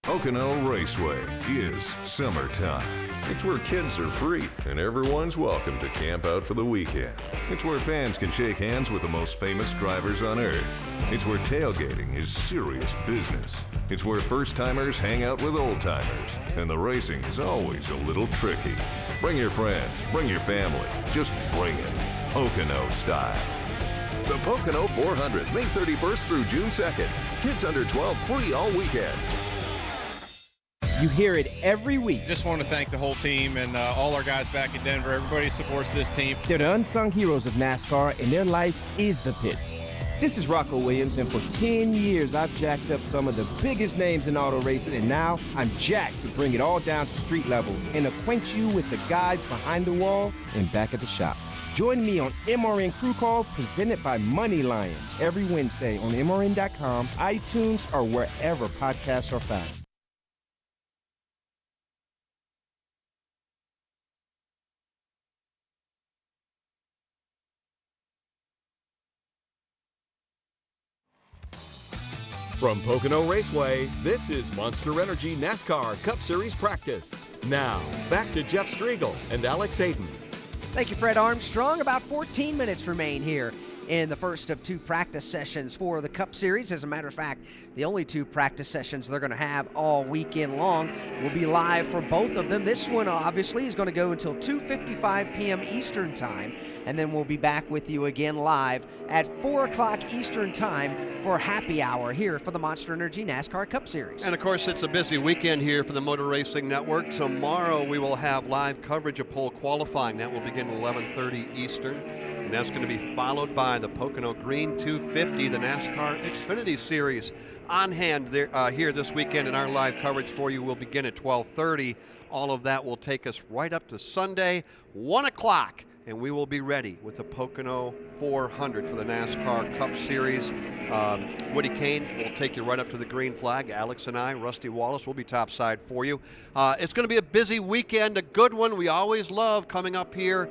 Pocono Raceway is summertime. It's where kids are free and everyone's welcome to camp out for the weekend. It's where fans can shake hands with the most famous drivers on earth. It's where tailgating is serious business. It's where first-timers hang out with old-timers, and the racing is always a little tricky. Bring your friends, bring your family. Just bring it. Pocono style. The Pocono 400, May 31st through June 2nd. Kids under 12 free all weekend. You hear it every week. Just want to thank the whole team and all our guys back in Denver. Everybody supports this team. They're the unsung heroes of NASCAR, and their life is the pits. This is Rocco Williams, and for 10 years, I've jacked up some of the biggest names in auto racing, and now I'm jacked to bring it all down to street level and acquaint you with the guys behind the wall and back at the shop. Join me on MRN Crew Call, presented by Money Lion, every Wednesday on MRN.com, iTunes, or wherever podcasts are found. From Pocono Raceway, this is Monster Energy NASCAR Cup Series practice. Now, back to Jeff Striegel and Alex Hayden. Thank you, Fred Armstrong. About 14 minutes remain here in the first of two practice sessions for the Cup Series. As a matter of fact, the only two practice sessions they're going to have all weekend long will be live for both of them. This one, obviously, is going to go until 2:55 p.m. Eastern Time, and then we'll be back with you again live at 4 o'clock Eastern Time for happy hour here for the Monster Energy NASCAR Cup Series. And, of course, it's a busy weekend here for the Motor Racing Network. Tomorrow we will have live coverage of pole qualifying. That will begin at 11:30 Eastern. And that's going to be followed by the Pocono Green 250, the NASCAR Xfinity Series. On hand there, here this weekend, and our live coverage for you will begin at 12:30. All of that will take us right up to Sunday, 1 o'clock, and we will be ready with the Pocono 400 for the NASCAR Cup Series. Woody Kane will take you right up to the green flag. Alex and I, Rusty Wallace, will be topside for you. It's going to be a busy weekend, a good one. We always love coming up here.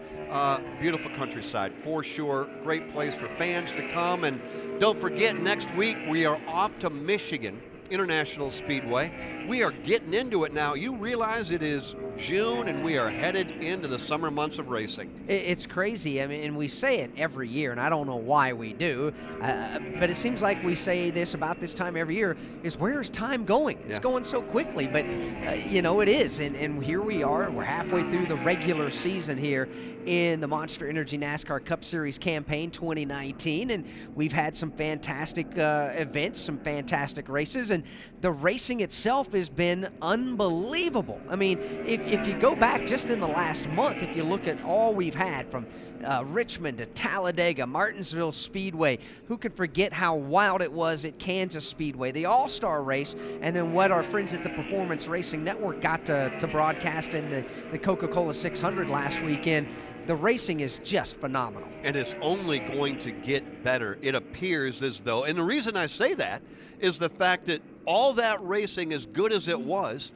Beautiful countryside, for sure. Great place for fans to come. And don't forget, next week we are off to Michigan International Speedway. We are getting into it now. You realize it is June and we are headed into the summer months of racing. It's crazy. I mean, and we say it every year, and I don't know why we do, but it seems like we say this about this time every year, is where's time going? It's going so quickly, but you know, it is. And here we are. We're halfway through the regular season here in the Monster Energy NASCAR Cup Series campaign 2019, and we've had some fantastic events, some fantastic races, and the racing itself has been unbelievable. I mean, if you go back just in the last month, if you look at all we've had from Richmond to Talladega, Martinsville Speedway, who can forget how wild it was at Kansas Speedway, the All-Star race, and then what our friends at the Performance Racing Network got to broadcast in the Coca-Cola 600 last weekend. The racing is just phenomenal. And it's only going to get better. It appears as though, and the reason I say that is the fact that all that racing, as good as it was,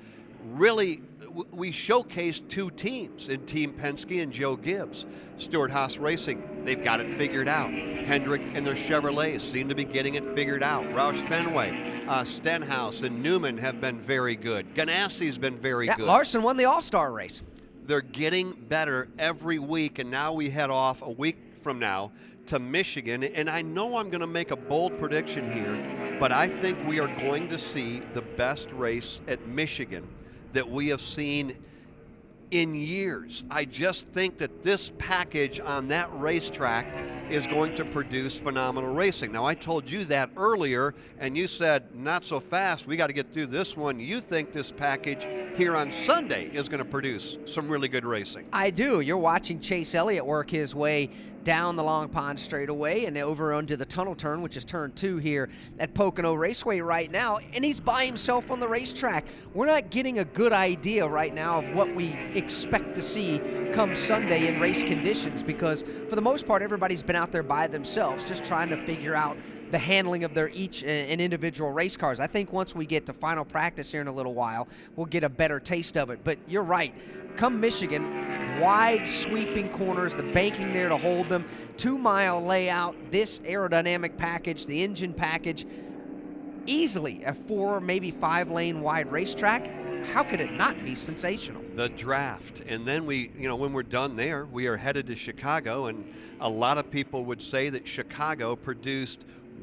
really, we showcased two teams in Team Penske and Joe Gibbs. Stewart-Haas Racing, they've got it figured out. Hendrick and their Chevrolets seem to be getting it figured out. Roush Fenway, Stenhouse and Newman have been very good. Ganassi's been very good. Larson won the All-Star race. They're getting better every week, and now we head off a week from now to Michigan. And I know I'm going to make a bold prediction here, but I think we are going to see the best race at Michigan that we have seen in years. I just think that this package on that racetrack is going to produce phenomenal racing. Now, I told you that earlier, and you said, not so fast, we got to get through this one. You think this package here on Sunday is going to produce some really good racing. I do. You're watching Chase Elliott work his way down the Long Pond straightaway and over onto the tunnel turn, which is turn 2 here at Pocono Raceway right now, and he's by himself on the racetrack. We're not getting a good idea right now of what we expect to see come Sunday in race conditions, because for the most part everybody's been out there by themselves just trying to figure out the handling of their each and individual race cars. I think once we get to final practice here in a little while, we'll get a better taste of it. But you're right. Come Michigan, wide sweeping corners, the banking there to hold them, 2-mile layout, this aerodynamic package, the engine package, easily a 4, maybe 5-lane wide racetrack. How could it not be sensational? The draft. And then we, you know, when we're done there, we are headed to Chicago, and a lot of people would say that Chicago produced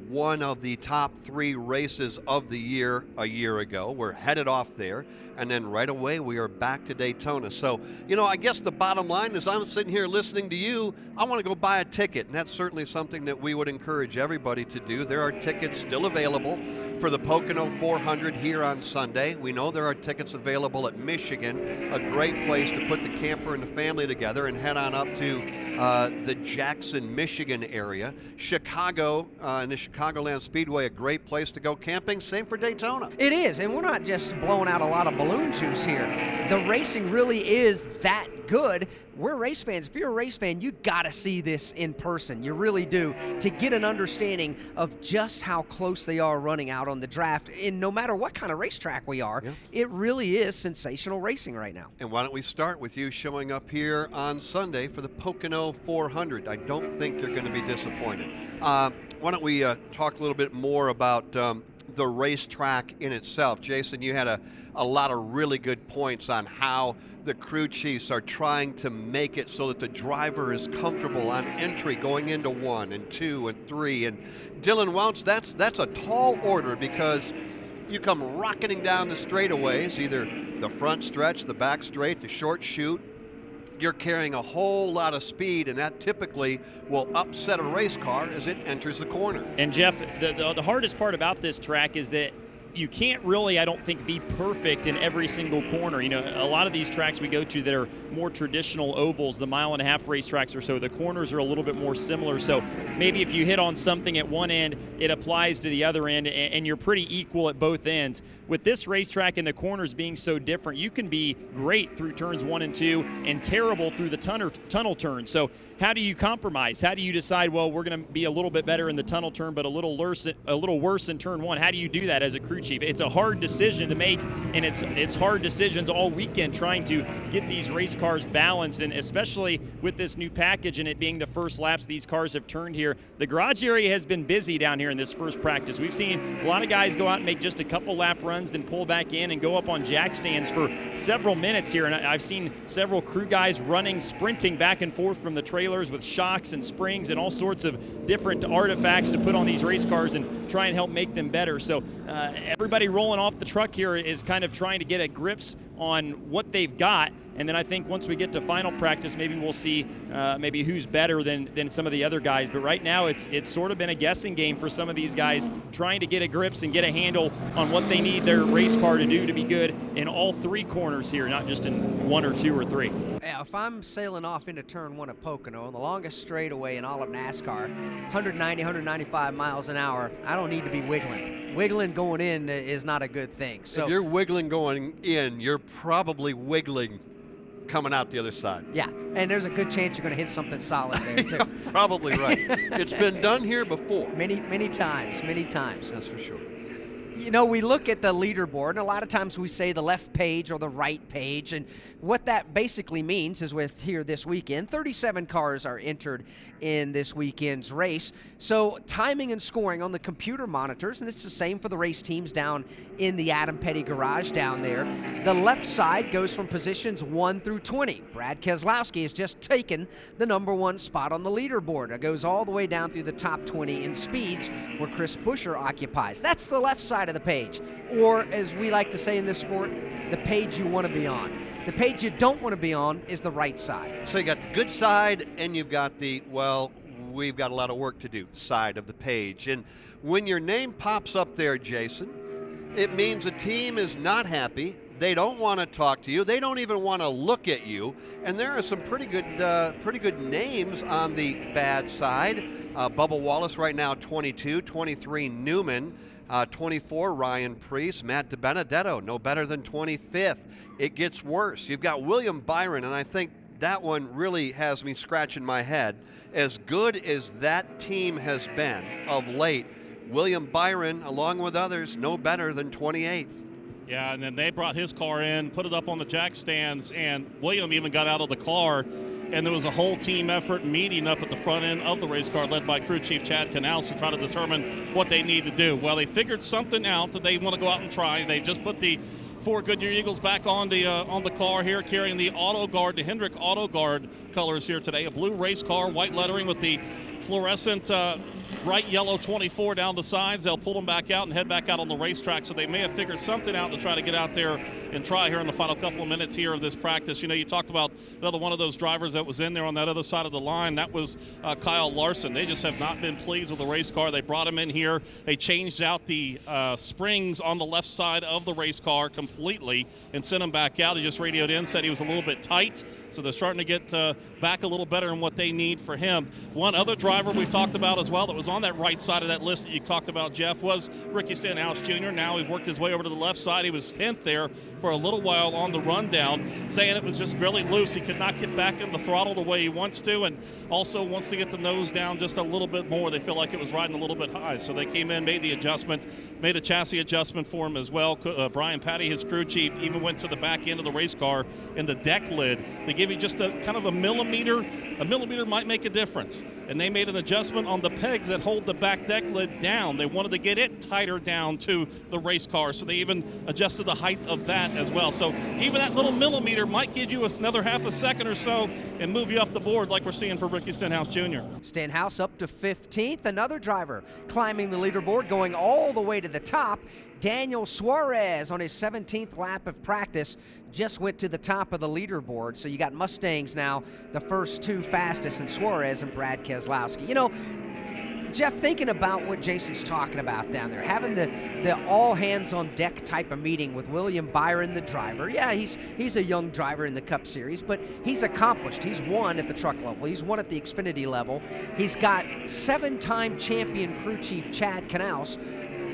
one of the top 3 races of the year a year ago. We're headed off there, and then right away we are back to Daytona. So, I guess the bottom line is I'm sitting here listening to you. I want to go buy a ticket, and that's certainly something that we would encourage everybody to do. There are tickets still available for the Pocono 400 here on Sunday. We know there are tickets available at Michigan, a great place to put the camper and the family together and head on up to the Jackson, Michigan area. Chicago and the Chicagoland Speedway, a great place to go camping. Same for Daytona. It is, and we're not just blowing out a lot of balloon juice here. The racing really is that good. We're race fans. If you're a race fan, you got to see this in person. You really do, to get an understanding of just how close they are running out on the draft. And no matter what kind of racetrack we are, it really is sensational racing right now. And why don't we start with you showing up here on Sunday for the Pocono 400? I don't think you're going to be disappointed. Why don't we talk a little bit more about the racetrack in itself. Jason, you had a lot of really good points on how the crew chiefs are trying to make it so that the driver is comfortable on entry going into 1 and 2 and 3. And Dylan Welch, that's a tall order, because you come rocketing down the straightaways, either the front stretch, the back straight, the short chute. You're carrying a whole lot of speed, and that typically will upset a race car as it enters the corner. And Jeff, the hardest part about this track is that you can't really, I don't think, be perfect in every single corner. A lot of these tracks we go to that are more traditional ovals, the 1.5 mile racetracks or so, the corners are a little bit more similar. So maybe if you hit on something at one end, it applies to the other end, and you're pretty equal at both ends. With this racetrack and the corners being so different, you can be great through turns 1 and 2 and terrible through the tunnel turns. So how do you compromise? How do you decide, well, we're going to be a little bit better in the tunnel turn, but a little worse in turn 1? How do you do that as a crew chief? It's a hard decision to make, and it's hard decisions all weekend trying to get these race cars balanced, and especially with this new package and it being the first laps these cars have turned here. The garage area has been busy down here in this first practice. We've seen a lot of guys go out and make just a couple lap runs, then pull back in and go up on jack stands for several minutes here, and I've seen several crew guys sprinting back and forth from the trailers with shocks and springs and all sorts of different artifacts to put on these race cars and try and help make them better. So everybody rolling off the truck here is kind of trying to get a grips on what they've got, and then I think once we get to final practice, maybe we'll see maybe who's better than some of the other guys. But right now it's sort of been a guessing game for some of these guys, trying to get a grips and get a handle on what they need their race car to do to be good in all 3 corners here, not just in 1 or 2 or 3. Yeah, if I'm sailing off into turn 1 at Pocono, the longest straightaway in all of NASCAR, 190, 195 miles an hour, I don't need to be wiggling. Wiggling going in is not a good thing. So if you're wiggling going in, you're probably wiggling coming out the other side. Yeah, and there's a good chance you're going to hit something solid there too. Yeah, probably right. It's been done here before. Many times. That's for sure. We look at the leaderboard, and a lot of times we say the left page or the right page, and what that basically means is with here this weekend, 37 cars are entered in this weekend's race. So timing and scoring on the computer monitors, and it's the same for the race teams down in the Adam Petty garage down there. The left side goes from positions 1 through 20. Brad Keselowski has just taken the #1 spot on the leaderboard. It goes all the way down through the top 20 in speeds, where Chris Buescher occupies. That's the left side of the page, or as we like to say in this sport, the page you want to be on. The page you don't want to be on is the right side. So you got the good side, and you've got the, well, we've got a lot of work to do side of the page. And when your name pops up there, Jason, it means a team is not happy. They don't want to talk to you. They don't even want to look at you. And there are some pretty good names on the bad side. Bubba Wallace right now 22, 23 Newman, 24 Ryan Preece, Matt DiBenedetto, no better than 25th. It gets worse. You've got William Byron, and I think that one really has me scratching my head. As good as that team has been of late, William Byron, along with others, no better than 28th. Yeah, and then they brought his car in, put it up on the jack stands, and William even got out of the car, and there was a whole team effort meeting up at the front end of the race car led by crew chief Chad Canals to try to determine what they need to do. Well, they figured something out that they want to go out and try. They just put the 4 Goodyear Eagles back on the car here, carrying the Auto Guard, the Hendrick Auto Guard colors here today. A blue race car, white lettering with the fluorescent bright yellow 24 down the sides. They'll pull them back out and head back out on the racetrack. So they may have figured something out to try to get out there and try here in the final couple of minutes here of this practice. You know, you talked about another one of those drivers that was in there on that other side of the line. That was Kyle Larson. They just have not been pleased with the race car. They brought him in here. They changed out the springs on the left side of the race car completely and sent him back out. He just radioed in, said he was a little bit tight. So they're starting to get back a little better in what they need for him. One other driver we talked about as well that was on that right side of that list that you talked about, Jeff, was Ricky Stenhouse Jr. Now he's worked his way over to the left side. He was 10th there for a little while on the rundown, saying it was just really loose. He could not get back in the throttle the way he wants to, and also wants to get the nose down just a little bit more. They feel like it was riding a little bit high. So they came in, made the adjustment, made a chassis adjustment for him as well. Brian Patty, his crew chief, even went to the back end of the race car in the deck lid. They give you just a kind of a millimeter. A millimeter might make a difference. And they made an adjustment on the pegs that hold the back deck lid down. They wanted to get it tighter down to the race car, so they even adjusted the height of that as well. So even that little millimeter might give you another half a second or so and move you up the board like we're seeing for Ricky Stenhouse Jr. Stenhouse up to 15th. Another driver climbing the leaderboard, going all the way to the top. Daniel Suarez on his 17th lap of practice just went to the top of the leaderboard. So you got Mustangs now, the first two fastest, and Suarez and Brad Keselowski. You know, Jeff, thinking about what Jason's talking about down there, having the all-hands-on-deck type of meeting with William Byron, the driver. Yeah, he's a young driver in the Cup Series, but he's accomplished. He's won at the truck level. He's won at the Xfinity level. He's got 7-time champion crew chief Chad Knaus.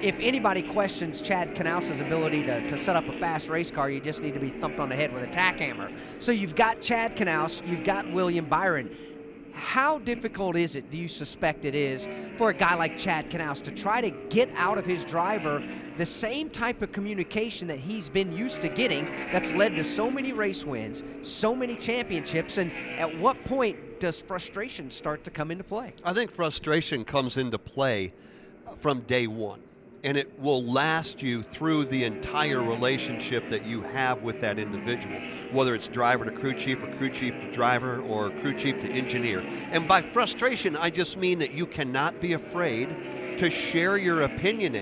If anybody questions Chad Knaus' ability to set up a fast race car, you just need to be thumped on the head with a tack hammer. So you've got Chad Knaus, you've got William Byron. How difficult is it, do you suspect it is, for a guy like Chad Knaus to try to get out of his driver the same type of communication that he's been used to getting that's led to so many race wins, so many championships, and at what point does frustration start to come into play? I think frustration comes into play from day one. And it will last you through the entire relationship that you have with that individual, whether it's driver to crew chief or crew chief to driver or crew chief to engineer. And by frustration, I just mean that you cannot be afraid to share your opinion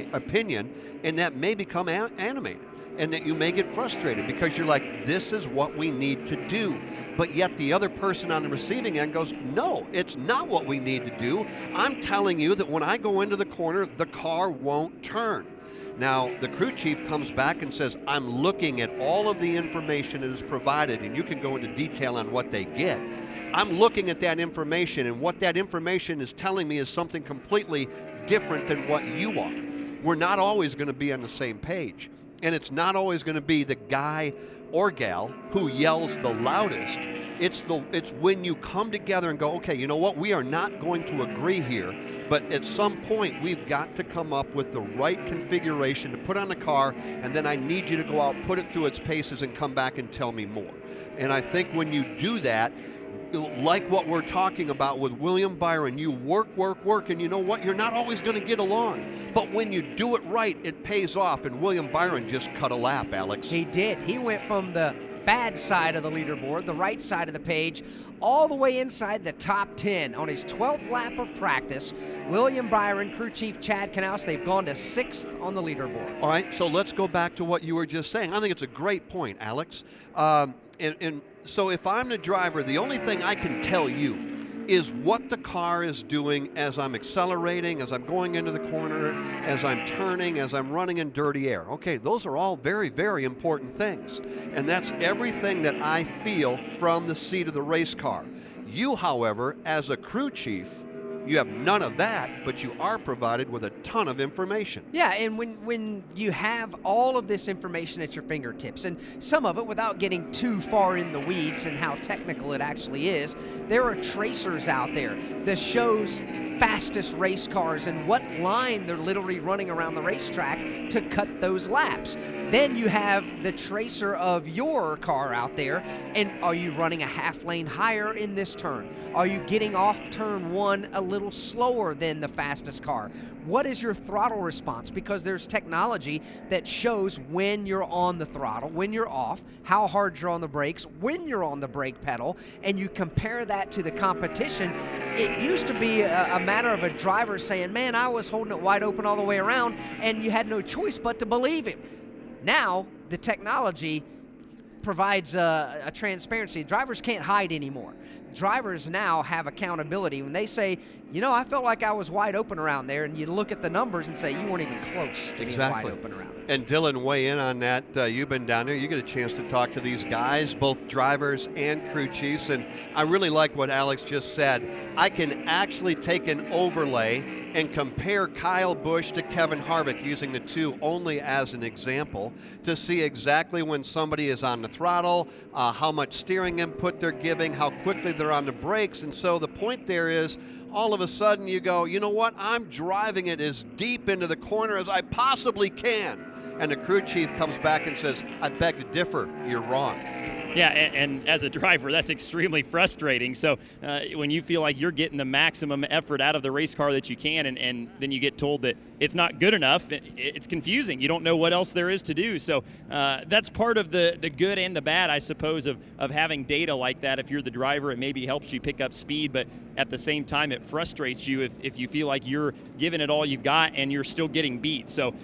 and that may become animated and that you may get frustrated because you're like, this is what we need to do. But yet the other person on the receiving end goes, no, it's not what we need to do. I'm telling you that when I go into the corner, the car won't turn. Now, the crew chief comes back and says, I'm looking at all of the information that is provided, and you can go into detail on what they get. I'm looking at that information, and what that information is telling me is something completely different than what you are. We're not always going to be on the same page. And it's not always going to be the guy or gal who yells the loudest. It's when you come together and go, okay, you know what? We are not going to agree here, but at some point we've got to come up with the right configuration to put on the car, and then I need you to go out, put it through its paces, and come back and tell me more. And I think when you do that, like what we're talking about with William Byron, you work, and you know what? You're not always going to get along. But when you do it right, it pays off, and William Byron just cut a lap, Alex. He did. He went from the bad side of the leaderboard, the right side of the page, all the way inside the top 10 on his 12th lap of practice. William Byron, crew chief Chad Knaus, they've gone to 6th on the leaderboard. All right, so let's go back to what you were just saying. I think it's a great point, Alex. So if I'm the driver, the only thing I can tell you is what the car is doing as I'm accelerating, as I'm going into the corner, as I'm turning, as I'm running in dirty air. Okay, those are all very, very important things. And that's everything that I feel from the seat of the race car. You, however, as a crew chief, you have none of that, but you are provided with a ton of information. Yeah, and when you have all of this information at your fingertips, and some of it without getting too far in the weeds and how technical it actually is, there are tracers out there that shows fastest race cars and what line they're literally running around the racetrack to cut those laps. Then you have the tracer of your car out there, and are you running a half lane higher in this turn? Are you getting off turn 1 a little slower than the fastest car? What is your throttle response? Because there's technology that shows when you're on the throttle, when you're off, how hard you're on the brakes, when you're on the brake pedal, and you compare that to the competition. It used to be a matter of a driver saying, man, I was holding it wide open all the way around, and you had no choice but to believe him. Now, the technology provides a transparency. Drivers can't hide anymore. Drivers now have accountability. When they say, I felt like I was wide open around there, and you look at the numbers and say you weren't even close to being wide open around. And Dylan, weigh in on that. You've been down there. You get a chance to talk to these guys, both drivers and crew chiefs, and I really like what Alex just said. I can actually take an overlay and compare Kyle Busch to Kevin Harvick, using the two only as an example, to see exactly when somebody is on the throttle, how much steering input they're giving, how quickly they're on the brakes. And so the point there is, all of a sudden you go, you know what, I'm driving it as deep into the corner as I possibly can. And the crew chief comes back and says, I beg to differ, you're wrong. Yeah, and as a driver, that's extremely frustrating. So when you feel like you're getting the maximum effort out of the race car that you can, and then you get told that it's not good enough, it's confusing. You don't know what else there is to do. So that's part of the good and the bad, I suppose, of having data like that. If you're the driver, it maybe helps you pick up speed, but at the same time, it frustrates you if you feel like you're giving it all you've got and you're still getting beat. So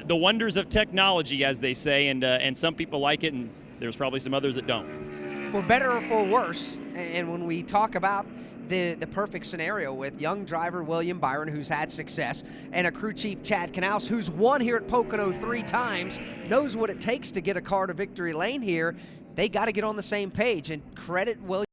the wonders of technology, as they say, and some people like it, and there's probably some others that don't. For better or for worse, and when we talk about the perfect scenario with young driver William Byron, who's had success, and a crew chief Chad Knaus, who's won here at Pocono 3 times, knows what it takes to get a car to victory lane here, they got to get on the same page, and credit William